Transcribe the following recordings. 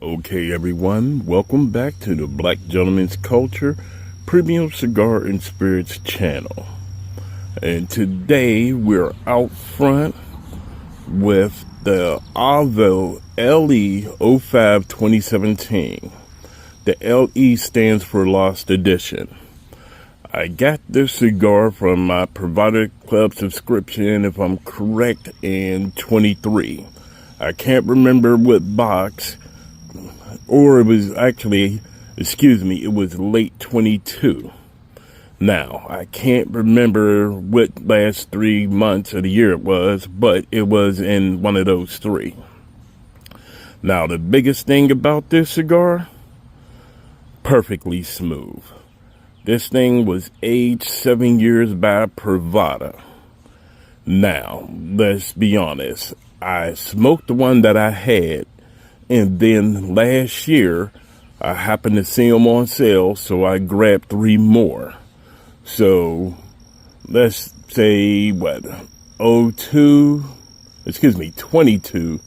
Okay, everyone, welcome back to the Black Gentleman's Culture Premium Cigar and Spirits channel. And today we're out front with the Avo LE 05 2017. The LE stands for Lost Edition. I got this cigar from my Privada Club subscription, if I'm correct, in 23. I can't remember what box. Or it was actually, it was late 22. Now, I can't remember what last 3 months of the year it was, but it was in one of those three. Now, the biggest thing about this cigar, perfectly smooth. This thing was aged 7 years by Privada. Now, let's be honest. I smoked the one that I had. And then last year, I happened to see them on sale, so I grabbed 3 more. So, let's say, 22.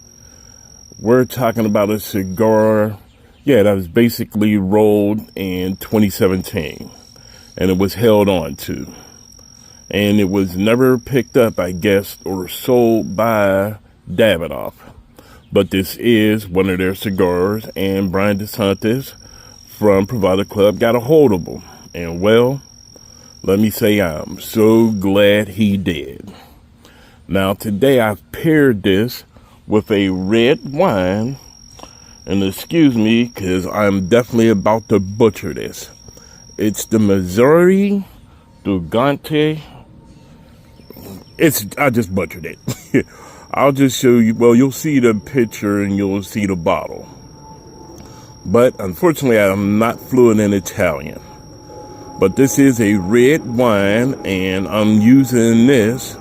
We're talking about a cigar, that was basically rolled in 2017. And it was held on to. And it was never picked up, I guess, or sold by Davidoff. But this is one of their cigars, and Brian DeSantis from Privada Club got a hold of them. And well, let me say I'm so glad he did. Now today I've paired this with a red wine, and excuse me, because I'm definitely about to butcher this. It's the MASSERIE Dugento. I just butchered it. I'll just show you, you'll see the picture and you'll see the bottle. But unfortunately, I'm not fluent in Italian. But this is a red wine, and I'm using this,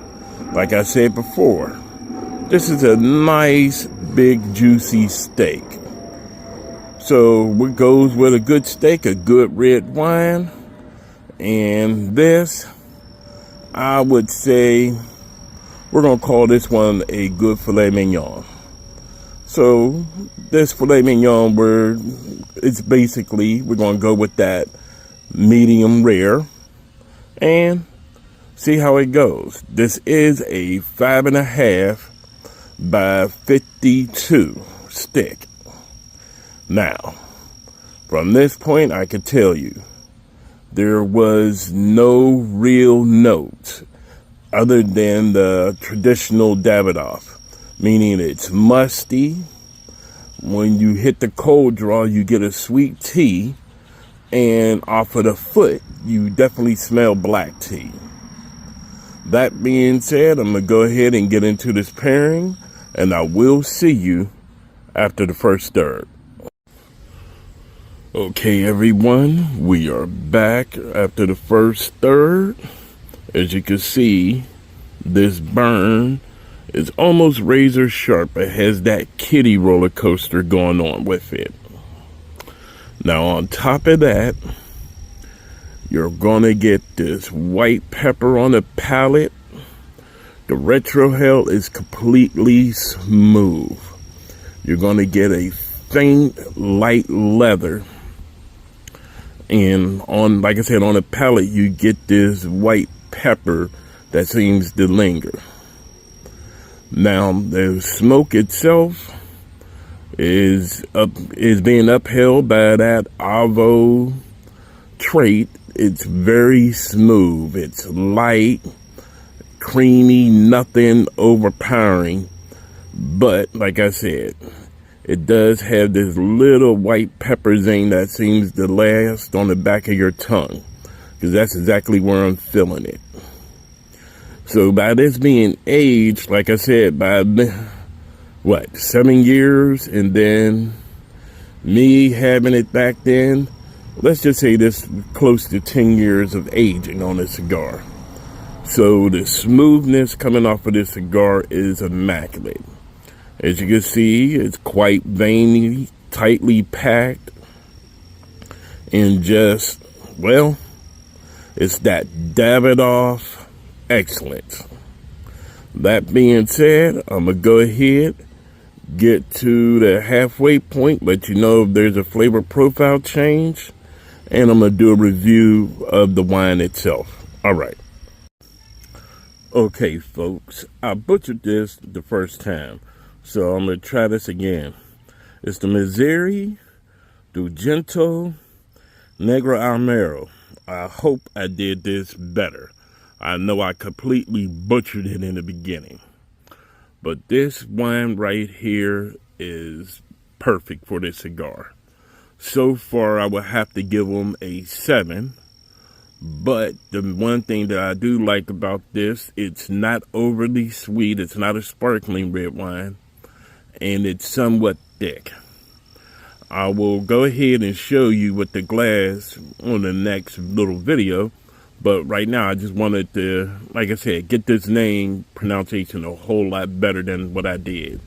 like I said before. This is a nice, big, juicy steak. So what goes with a good steak? A good red wine. And this, I would say, we're going to call this one a good filet mignon. So this filet mignon, we're going to go with that medium rare and see how it goes. This is a 5.5 by 52 stick. Now, from this point, I could tell you there was no real notes other than the traditional Davidoff, meaning it's musty. When you hit the cold draw, you get a sweet tea, and off of the foot, you definitely smell black tea. That being said, I'm going to go ahead and get into this pairing, and I will see you after the first stir. Okay, everyone, we are back after the first stir. As you can see, this burn is almost razor sharp. It has that kiddie roller coaster going on with it. Now, on top of that, you're going to get this white pepper on the palate. The retrohale is completely smooth. You're going to get a faint, light leather. And on, like I said, on the palate, you get this white pepper that seems to linger. Now, the smoke itself is being upheld by that Avo trait. It's very smooth. It's light, creamy, nothing overpowering. But, like I said, it does have this little white pepper zing that seems to last on the back of your tongue. Because that's exactly where I'm feeling it. So by this being aged, like I said, by 7 years, and then me having it back then, let's just say this close to 10 years of aging on this cigar. So the smoothness coming off of this cigar is immaculate. As you can see, it's quite veiny, tightly packed, and just, it's that Davidoff excellence. That being said, I'm going to go ahead, get to the halfway point, let you know if there's a flavor profile change, and I'm going to do a review of the wine itself. All right. Okay, folks, I butchered this the first time, so I'm going to try this again. It's the MASSERIE Dugento Negroamaro. I hope I did this better. I know I completely butchered it in the beginning. But this wine right here is perfect for this cigar. So far, I would have to give them a 7. But the one thing that I do like about this, it's not overly sweet. It's not a sparkling red wine. And it's somewhat thick. I will go ahead and show you with the glass on the next little video. But right now, I just wanted to, like I said, get this name pronunciation a whole lot better than what I did.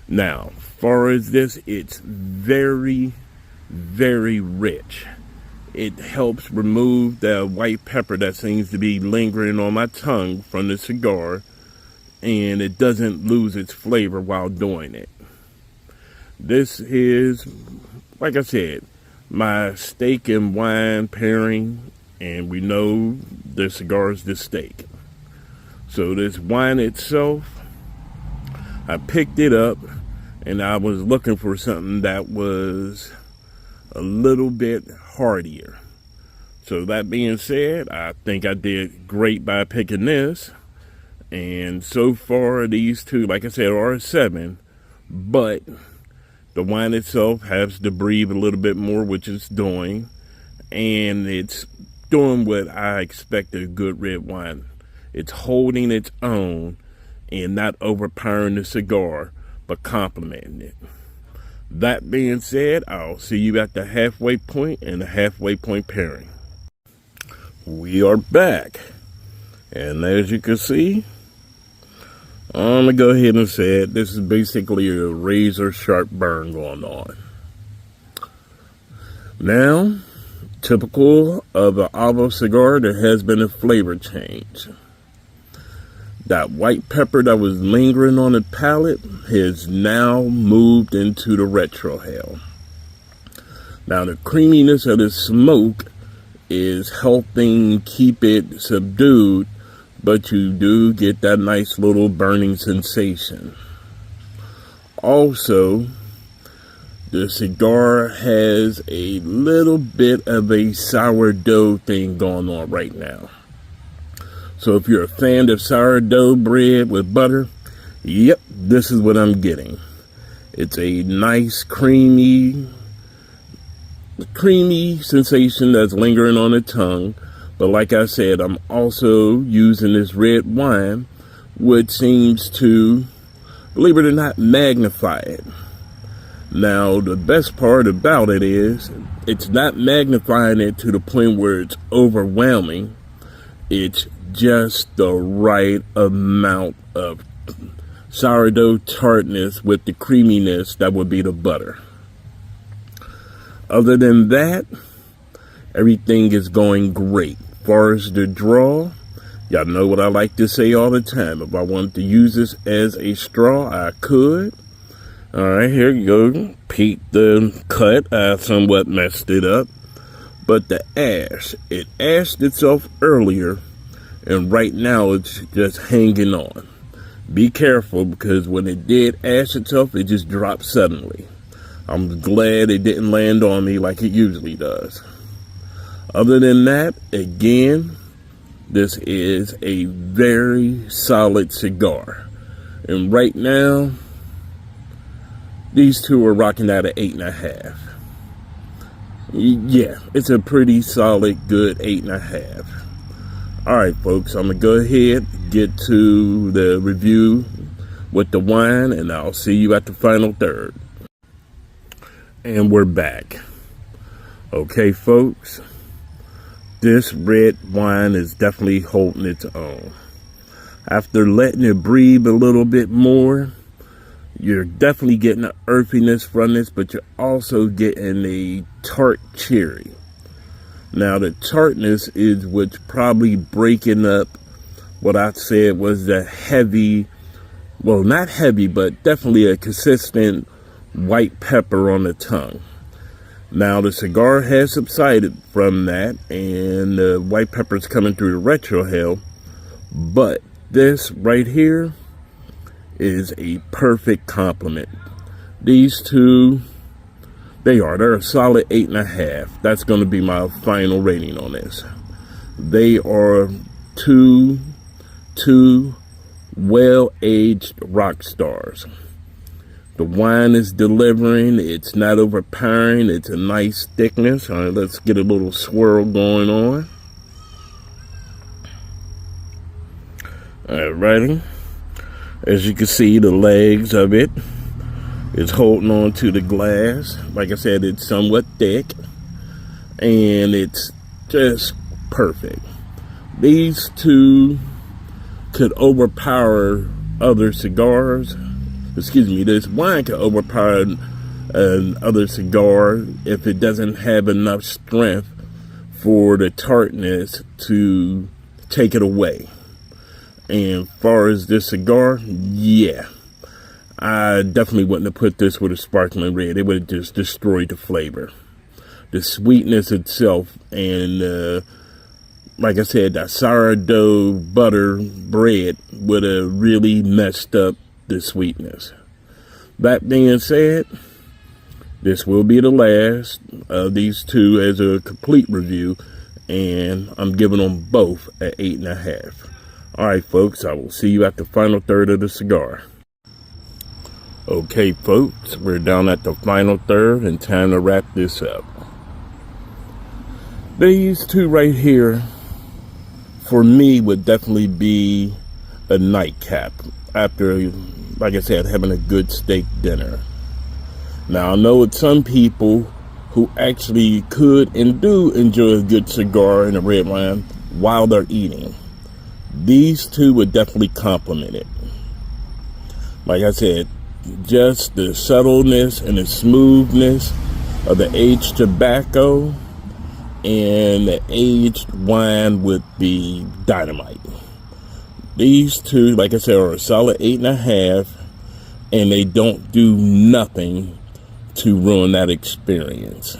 Now, as far as this, it's very, very rich. It helps remove the white pepper that seems to be lingering on my tongue from the cigar. And it doesn't lose its flavor while doing it. This is, like I said, my steak and wine pairing. And we know the cigar is the steak. So this wine itself, I picked it up and I was looking for something that was a little bit heartier. So that being said, I think I did great by picking this. And so far, these two, like I said, are a 7. But the wine itself has to breathe a little bit more, which it's doing. And it's doing what I expect a good red wine. It's holding its own and not overpowering the cigar, but complementing it. That being said, I'll see you at the halfway point and the halfway point pairing. We are back. And as you can see, I'm going to go ahead and say it. This is basically a razor sharp burn going on. Now, typical of an Avo cigar, there has been a flavor change. That white pepper that was lingering on the palate has now moved into the retrohale. Now the creaminess of the smoke is helping keep it subdued, but you do get that nice little burning sensation. Also, the cigar has a little bit of a sourdough thing going on right now. So if you're a fan of sourdough bread with butter, yep, this is what I'm getting. It's a nice creamy sensation that's lingering on the tongue. But like I said, I'm also using this red wine, which seems to, believe it or not, magnify it. Now, the best part about it is it's not magnifying it to the point where it's overwhelming. It's just the right amount of sourdough tartness with the creaminess that would be the butter. Other than that, everything is going great. As far as the draw, y'all know what I like to say all the time. If I wanted to use this as a straw, I could. All right, here you go. Peep the cut. I somewhat messed it up. But the ash, it ashed itself earlier, and right now it's just hanging on. Be careful, because when it did ash itself, it just dropped suddenly. I'm glad it didn't land on me like it usually does. Other than that, again, this is a very solid cigar. And right now, these two are rocking out at 8.5. Yeah, it's a pretty solid, good 8.5. All right, folks, I'm going to go ahead, get to the review with the wine, and I'll see you at the final third. And we're back. Okay, folks, this red wine is definitely holding its own. After letting it breathe a little bit more, you're definitely getting the earthiness from this, but you're also getting a tart cherry. Now, the tartness is what's probably breaking up what I said was the heavy well, not heavy, but definitely a consistent white pepper on the tongue. Now, the cigar has subsided from that, and the white pepper is coming through the retrohale, but this right here is a perfect complement. These two, they're a solid 8.5. That's going to be my final rating on this. They are two well-aged rock stars. The wine is delivering. It's not overpowering. It's a nice thickness. All right, let's get a little swirl going on. Alrighty. As you can see, the legs of it is holding on to the glass. Like I said, it's somewhat thick, and it's just perfect. These two could overpower other cigars. Excuse me, this wine could overpower another cigar if it doesn't have enough strength for the tartness to take it away. And as far as this cigar, yeah, I definitely wouldn't have put this with a sparkling red. It would have just destroyed the flavor. The sweetness itself, and like I said, that sourdough butter bread would have really messed up the sweetness. That being said, this will be the last of these two as a complete review, and I'm giving them both at 8.5. All right, folks, I will see you at the final third of the cigar. Okay, folks, we're down at the final third, and time to wrap this up. These two right here, for me, would definitely be a nightcap after, like I said, having a good steak dinner. Now, I know it's some people who actually could and do enjoy a good cigar and a red wine while they're eating. These two would definitely complement it. Like I said, just the subtleness and the smoothness of the aged tobacco and the aged wine would be dynamite. These two, like I said, are a solid 8.5, and they don't do nothing to ruin that experience.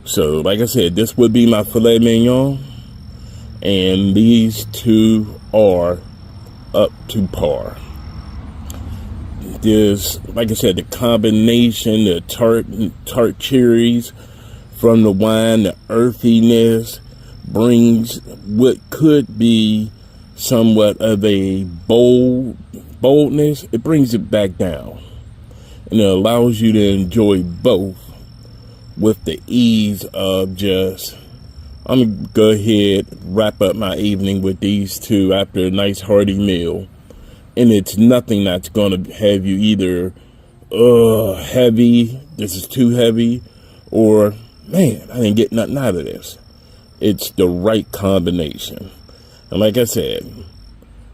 So, like I said, this would be my filet mignon, and these two are up to par. There's, like I said, the combination, the tart cherries from the wine, the earthiness brings what could be somewhat of a boldness. It brings it back down, and it allows you to enjoy both with the ease of just, I'm gonna go ahead, wrap up my evening with these two after a nice hearty meal. And it's nothing that's gonna have you either heavy, this is too heavy, or man, I didn't get nothing out of this. It's the right combination. And like I said,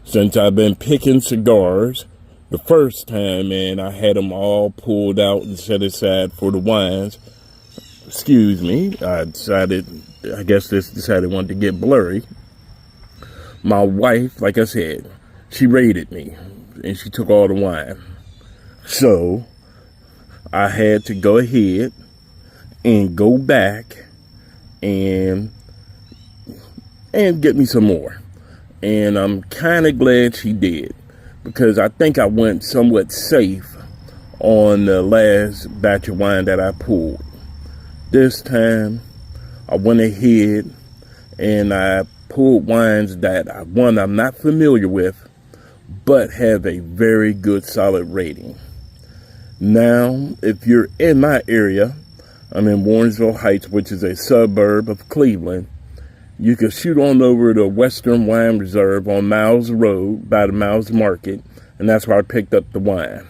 since I've been picking cigars, the first time, man, I had them all pulled out and set aside for the wines. Excuse me, I guess this decided wanted to get blurry. My wife, like I said, she raided me, and she took all the wine. So, I had to go ahead and go back and get me some more. And I'm kind of glad she did, because I think I went somewhat safe on the last batch of wine that I pulled. This time, I went ahead and I pulled wines that, I'm not familiar with, but have a very good solid rating. Now, if you're in my area, I'm in Warrensville Heights, which is a suburb of Cleveland. You can shoot on over to Western Wine Reserve on Miles Road by the Miles Market, and that's where I picked up the wine.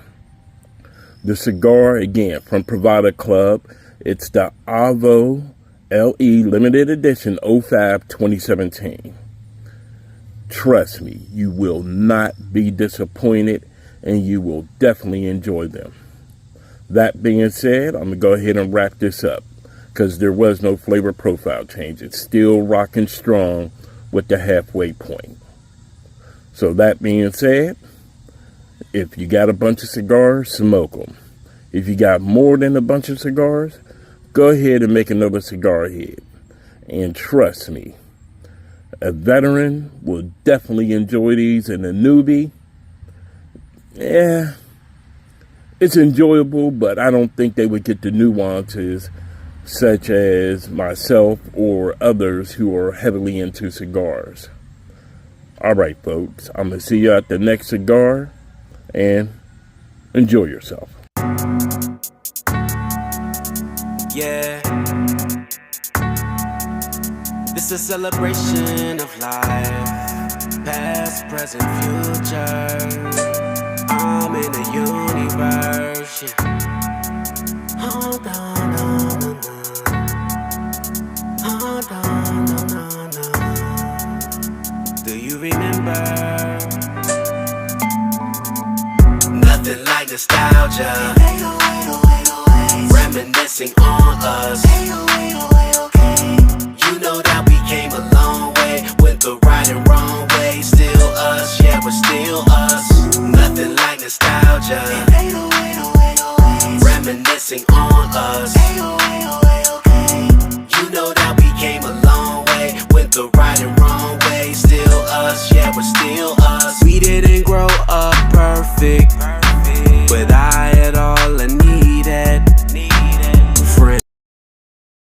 The cigar, again, from Privada Club, it's the Avo LE Limited Edition 05 2017. Trust me, you will not be disappointed, and you will definitely enjoy them. That being said, I'm going to go ahead and wrap this up, because there was no flavor profile change. It's still rocking strong with the halfway point. So that being said, If you got a bunch of cigars, smoke them. If you got more than a bunch of cigars, go ahead and make another cigar head. And trust me, a veteran will definitely enjoy these, and a newbie, yeah, it's enjoyable, but I don't think they would get the nuances such as myself or others who are heavily into cigars. All right, folks, I'm going to see you at the next cigar, and enjoy yourself. Yeah, this is a celebration of life, past, present, future. I'm in a universe, yeah. Hold on, no, no, no. Hold on, no, no, no. Do you remember? Nothing like nostalgia, reminiscing on us. You know that we came a long way, went the right and wrong way. Still us, yeah, we're still us. Nothing like nostalgia, reminiscing on us. You know that we came a long way, went the right and wrong way. Still us, yeah, we're still us. We didn't grow up perfect,